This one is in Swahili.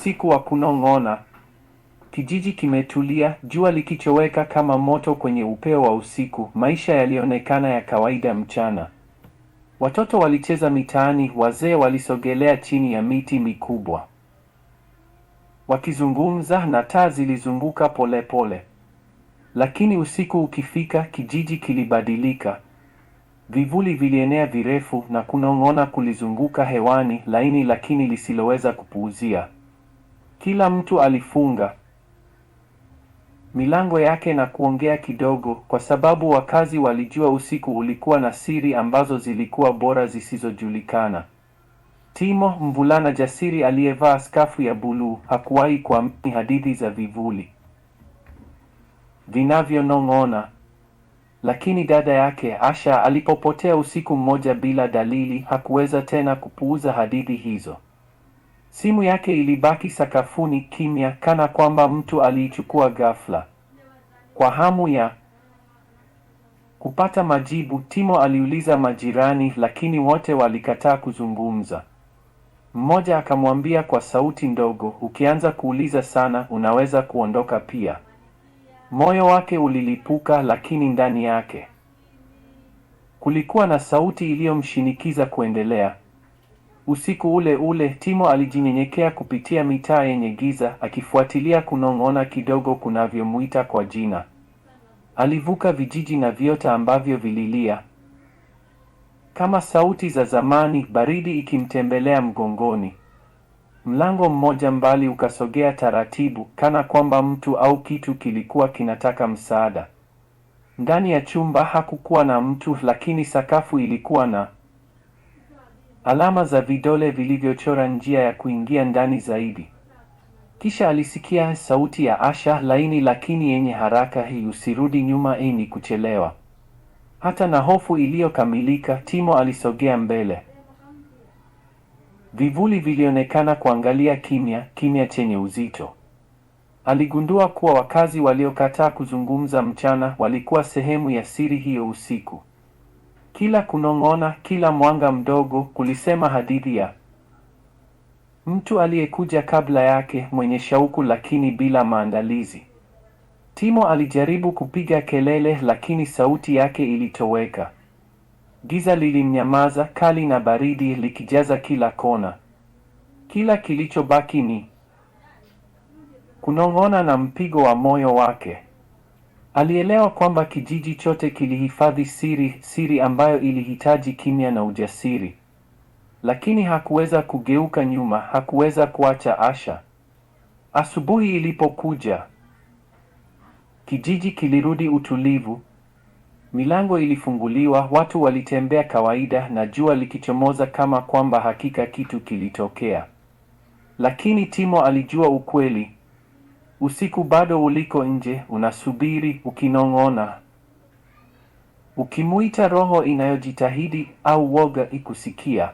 Usiku wa kunong'ona. Kijiji kimetulia, jua likichoweka kama moto kwenye upeo wa usiku. Maisha yalionekana ya kawaida mchana. Watoto walicheza mitaani, wazee walisogelea chini ya miti mikubwa wakizungumza, na taa zilizunguka polepole. Lakini usiku ukifika, kijiji kilibadilika. Vivuli vilienea virefu na kunong'ona kulizunguka hewani, laini lakini lisiloweza kupuuzia. Kila mtu alifunga milango yake na kuongea kidogo, kwa sababu wakazi walijua usiku ulikuwa na siri ambazo zilikuwa bora zisizojulikana. Timo, mvulana jasiri aliyevaa skafu ya buluu, hakuwahi kuamini hadithi za vivuli vinavyonong'ona. Lakini dada yake Asha alipopotea usiku mmoja bila dalili, hakuweza tena kupuuza hadithi hizo. Simu yake ilibaki sakafuni kimya, kana kwamba mtu aliichukua ghafla. Kwa hamu ya kupata majibu, Timo aliuliza majirani, lakini wote walikataa kuzungumza. Mmoja akamwambia kwa sauti ndogo, ukianza kuuliza sana, unaweza kuondoka pia. Moyo wake ulilipuka, lakini ndani yake kulikuwa na sauti iliyomshinikiza kuendelea. Usiku ule ule, Timo alijinyenyekea kupitia mitaa yenye giza, akifuatilia kunong'ona kidogo kunavyomuita kwa jina. Alivuka vijiji na viota ambavyo vililia kama sauti za zamani, baridi ikimtembelea mgongoni. Mlango mmoja mbali ukasogea taratibu, kana kwamba mtu au kitu kilikuwa kinataka msaada. Ndani ya chumba hakukuwa na mtu, lakini sakafu ilikuwa na alama za vidole vilivyochora njia ya kuingia ndani zaidi. Kisha alisikia sauti ya Asha, laini lakini yenye haraka, hii usirudi nyuma, ni kuchelewa. Hata na hofu iliyokamilika, Timo alisogea mbele. Vivuli vilionekana kuangalia kimya, kimya chenye uzito. Aligundua kuwa wakazi waliokataa kuzungumza mchana walikuwa sehemu ya siri hiyo usiku. Kila kunong'ona, kila mwanga mdogo kulisema hadithi ya mtu aliyekuja kabla yake, mwenye shauku lakini bila maandalizi. Timo alijaribu kupiga kelele, lakini sauti yake ilitoweka. Giza lilimnyamaza, kali na baridi, likijaza kila kona. Kila kilichobaki ni kunong'ona na mpigo wa moyo wake. Alielewa kwamba kijiji chote kilihifadhi siri, siri ambayo ilihitaji kimya na ujasiri. Lakini hakuweza kugeuka nyuma, hakuweza kuacha Asha. Asubuhi ilipokuja, kijiji kilirudi utulivu. Milango ilifunguliwa, watu walitembea kawaida, na jua likichomoza kama kwamba hakika kitu kilitokea. Lakini Timo alijua ukweli. Usiku bado uliko nje, unasubiri, ukinong'ona. Ukimuita roho inayojitahidi au woga ikusikia.